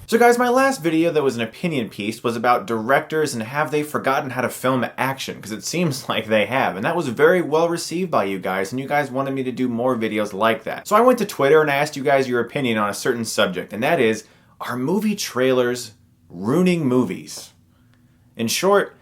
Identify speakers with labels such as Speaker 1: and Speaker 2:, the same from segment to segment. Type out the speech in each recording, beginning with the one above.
Speaker 1: So guys, my last video that was an opinion piece was about directors and have they forgotten how to film action, because it seems like they have, and that was very well received by you guys, and you guys wanted me to do more videos like that. So I went to Twitter and I asked you guys your opinion on a certain subject, and that is, are movie trailers ruining movies? In short,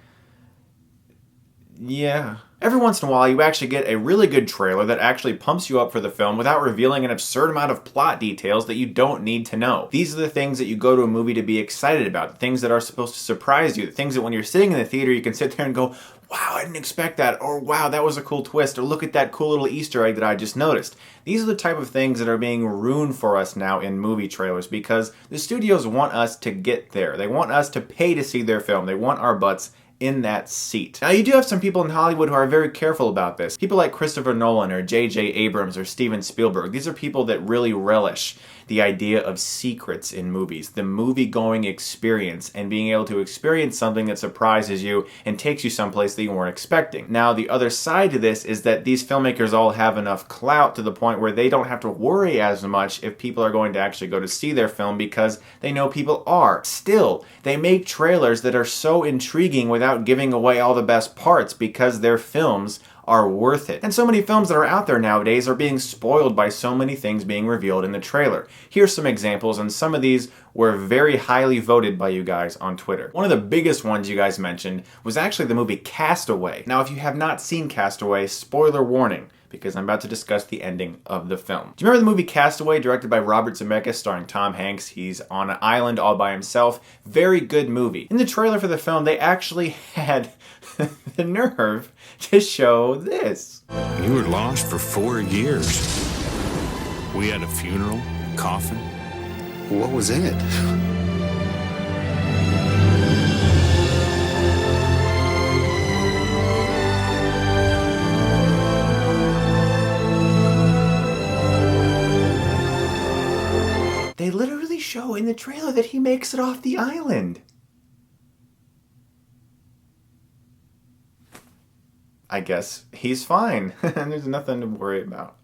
Speaker 1: yeah. Every once in a while, you actually get a really good trailer that actually pumps you up for the film without revealing an absurd amount of plot details that you don't need to know. These are the things that you go to a movie to be excited about, the things that are supposed to surprise you, the things that when you're sitting in the theater, you can sit there and go, wow, I didn't expect that, or wow, that was a cool twist, or look at that cool little Easter egg that I just noticed. These are the type of things that are being ruined for us now in movie trailers because the studios want us to get there. They want us to pay to see their film. They want our butts in that seat. Now you do have some people in Hollywood who are very careful about this. People like Christopher Nolan or J.J. Abrams or Steven Spielberg. These are people that really relish the idea of secrets in movies, the movie-going experience, and being able to experience something that surprises you and takes you someplace that you weren't expecting. Now the other side to this is that these filmmakers all have enough clout to the point where they don't have to worry as much if people are going to actually go to see their film because they know people are. Still, they make trailers that are so intriguing without giving away all the best parts because their films are worth it. And so many films that are out there nowadays are being spoiled by so many things being revealed in the trailer. Here's some examples, and some of these were very highly voted by you guys on Twitter. One of the biggest ones you guys mentioned was actually the movie Castaway. Now, if you have not seen Castaway, spoiler warning, because I'm about to discuss the ending of the film. Do you remember the movie Castaway, directed by Robert Zemeckis, starring Tom Hanks? He's on an island all by himself. Very good movie. In the trailer for the film, they actually had the nerve to show this.
Speaker 2: You were lost for 4 years. We had a funeral, coffin.
Speaker 3: What was in it?
Speaker 1: They literally show in the trailer that he makes it off the island. I guess he's fine, and there's nothing to worry about.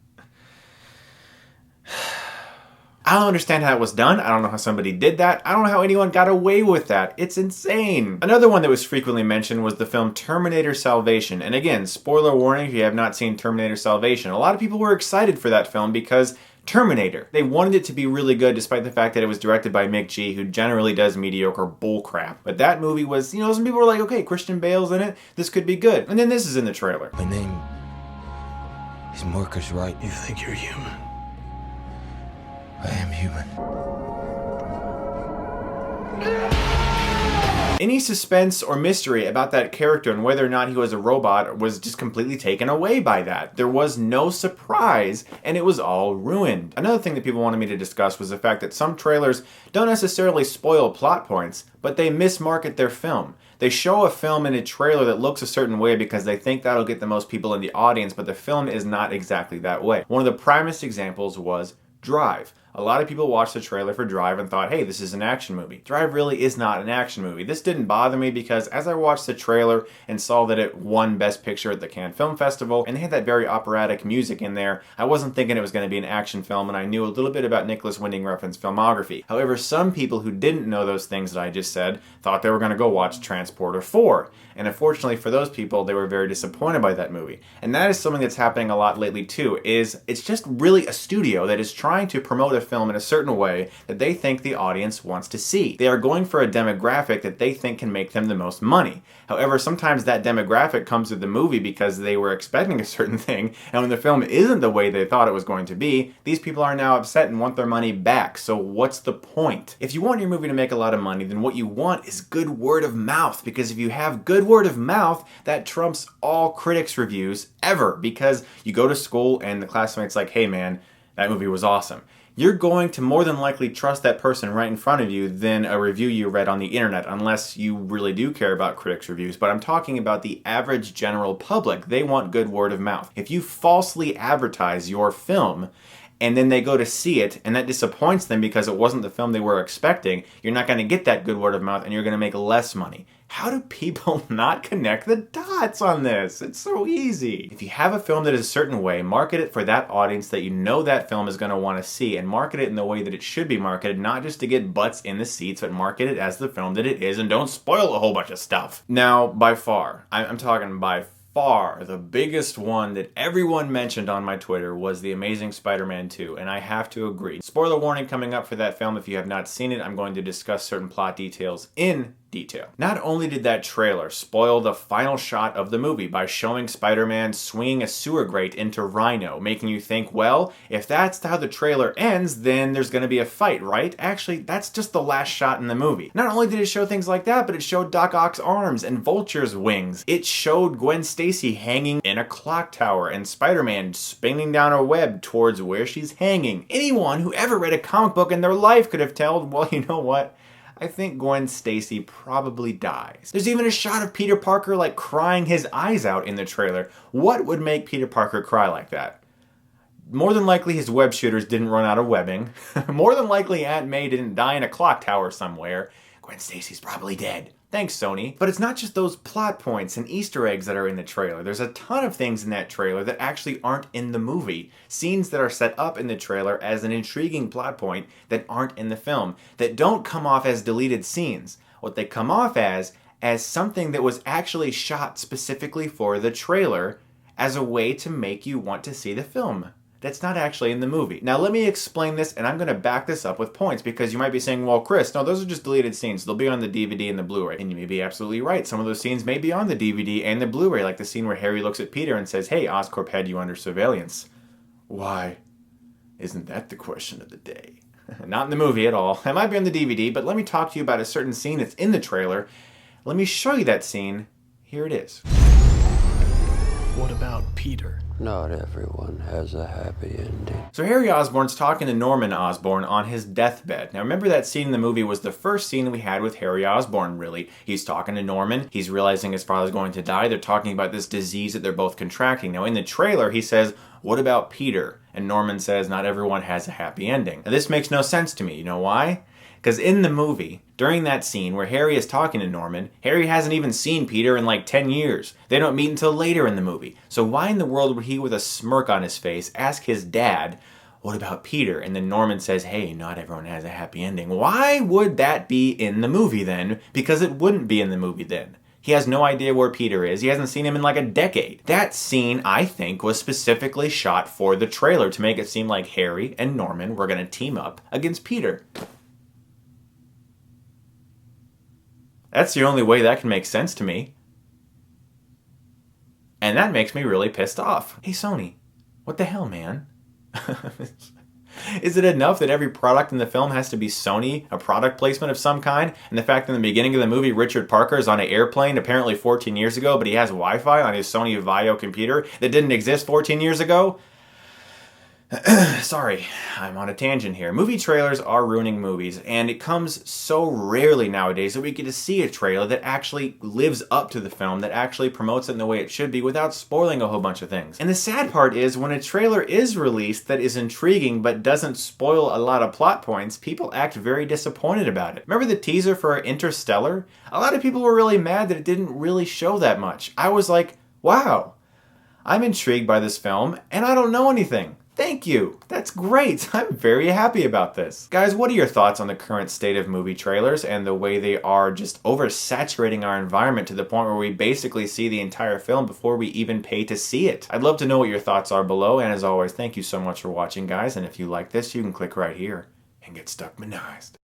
Speaker 1: I don't understand how it was done. I don't know how somebody did that. I don't know how anyone got away with that. It's insane. Another one that was frequently mentioned was the film Terminator Salvation. And again, spoiler warning if you have not seen Terminator Salvation. A lot of people were excited for that film because Terminator. They wanted it to be really good despite the fact that it was directed by Mick G, who generally does mediocre bullcrap. But that movie was, some people were like, okay, Christian Bale's in it, this could be good. And then this is in the trailer.
Speaker 4: My name is Marcus Wright.
Speaker 3: You think you're human?
Speaker 4: I am human.
Speaker 1: Any suspense or mystery about that character and whether or not he was a robot was just completely taken away by that. There was no surprise, and it was all ruined. Another thing that people wanted me to discuss was the fact that some trailers don't necessarily spoil plot points, but they mismarket their film. They show a film in a trailer that looks a certain way because they think that'll get the most people in the audience, but the film is not exactly that way. One of the primest examples was Drive. A lot of people watched the trailer for Drive and thought, hey, this is an action movie. Drive really is not an action movie. This didn't bother me because as I watched the trailer and saw that it won Best Picture at the Cannes Film Festival, and they had that very operatic music in there, I wasn't thinking it was going to be an action film, and I knew a little bit about Nicholas Winding Refn's filmography. However, some people who didn't know those things that I just said thought they were going to go watch Transporter 4. And unfortunately for those people, they were very disappointed by that movie. And that is something that's happening a lot lately too, is it's just really a studio that is trying to promote a film in a certain way that they think the audience wants to see. They are going for a demographic that they think can make them the most money. However, sometimes that demographic comes to the movie because they were expecting a certain thing, and when the film isn't the way they thought it was going to be, these people are now upset and want their money back. So what's the point? If you want your movie to make a lot of money, then what you want is good word of mouth, because if you have good word of mouth, that trumps all critics' reviews ever, because you go to school and the classmate's like, hey man, that movie was awesome. You're going to more than likely trust that person right in front of you than a review you read on the internet, unless you really do care about critics' reviews. But I'm talking about the average general public. They want good word of mouth. If you falsely advertise your film and then they go to see it, and that disappoints them because it wasn't the film they were expecting, you're not going to get that good word of mouth, and you're going to make less money. How do people not connect the dots on this? It's so easy. If you have a film that is a certain way, market it for that audience that you know that film is going to want to see, and market it in the way that it should be marketed, not just to get butts in the seats, but market it as the film that it is, and don't spoil a whole bunch of stuff. Now, by far, I'm talking by far the biggest one that everyone mentioned on my Twitter was The Amazing Spider-Man 2, and I have to agree. Spoiler warning coming up for that film. If you have not seen it, I'm going to discuss certain plot details in detail. Not only did that trailer spoil the final shot of the movie by showing Spider-Man swinging a sewer grate into Rhino, making you think, well, if that's how the trailer ends, then there's going to be a fight, right? Actually, that's just the last shot in the movie. Not only did it show things like that, but it showed Doc Ock's arms and Vulture's wings. It showed Gwen Stacy hanging in a clock tower and Spider-Man spinning down a web towards where she's hanging. Anyone who ever read a comic book in their life could have told, well, you know what? I think Gwen Stacy probably dies. There's even a shot of Peter Parker like crying his eyes out in the trailer. What would make Peter Parker cry like that? More than likely his web shooters didn't run out of webbing. More than likely Aunt May didn't die in a clock tower somewhere. Gwen Stacy's probably dead. Thanks, Sony. But it's not just those plot points and Easter eggs that are in the trailer. There's a ton of things in that trailer that actually aren't in the movie. Scenes that are set up in the trailer as an intriguing plot point that aren't in the film, that don't come off as deleted scenes. What they come off as something that was actually shot specifically for the trailer as a way to make you want to see the film. That's not actually in the movie. Now let me explain this, and I'm going to back this up with points, because you might be saying, well, Chris, no, those are just deleted scenes. They'll be on the DVD and the Blu-ray. And you may be absolutely right. Some of those scenes may be on the DVD and the Blu-ray, like the scene where Harry looks at Peter and says, hey, Oscorp had you under surveillance. Why? Isn't that the question of the day? Not in the movie at all. It might be on the DVD, but let me talk to you about a certain scene that's in the trailer. Let me show you that scene. Here it is.
Speaker 3: What about Peter?
Speaker 4: Not everyone has a happy ending.
Speaker 1: So Harry Osborn's talking to Norman Osborn on his deathbed. Now remember that scene in the movie was the first scene we had with Harry Osborn, really. He's talking to Norman, he's realizing his father's going to die, they're talking about this disease that they're both contracting. Now in the trailer he says, what about Peter? And Norman says, not everyone has a happy ending. Now this makes no sense to me, you know why? Because in the movie, during that scene where Harry is talking to Norman, Harry hasn't even seen Peter in like 10 years. They don't meet until later in the movie. So why in the world would he, with a smirk on his face, ask his dad, what about Peter? And then Norman says, hey, not everyone has a happy ending. Why would that be in the movie then? Because it wouldn't be in the movie then. He has no idea where Peter is. He hasn't seen him in like a decade. That scene, I think, was specifically shot for the trailer to make it seem like Harry and Norman were going to team up against Peter. That's the only way that can make sense to me. And that makes me really pissed off. Hey, Sony, what the hell, man? Is it enough that every product in the film has to be Sony, a product placement of some kind? And the fact that in the beginning of the movie, Richard Parker is on an airplane apparently 14 years ago, but he has Wi-Fi on his Sony Vaio computer that didn't exist 14 years ago? Sorry, I'm on a tangent here. Movie trailers are ruining movies, and it comes so rarely nowadays that we get to see a trailer that actually lives up to the film, that actually promotes it in the way it should be without spoiling a whole bunch of things. And the sad part is, when a trailer is released that is intriguing but doesn't spoil a lot of plot points, people act very disappointed about it. Remember the teaser for Interstellar? A lot of people were really mad that it didn't really show that much. I was like, wow, I'm intrigued by this film, and I don't know anything. Thank you. That's great. I'm very happy about this. Guys, what are your thoughts on the current state of movie trailers and the way they are just oversaturating our environment to the point where we basically see the entire film before we even pay to see it? I'd love to know what your thoughts are below, and as always, thank you so much for watching, guys, and if you like this, you can click right here and get Stuckmanized.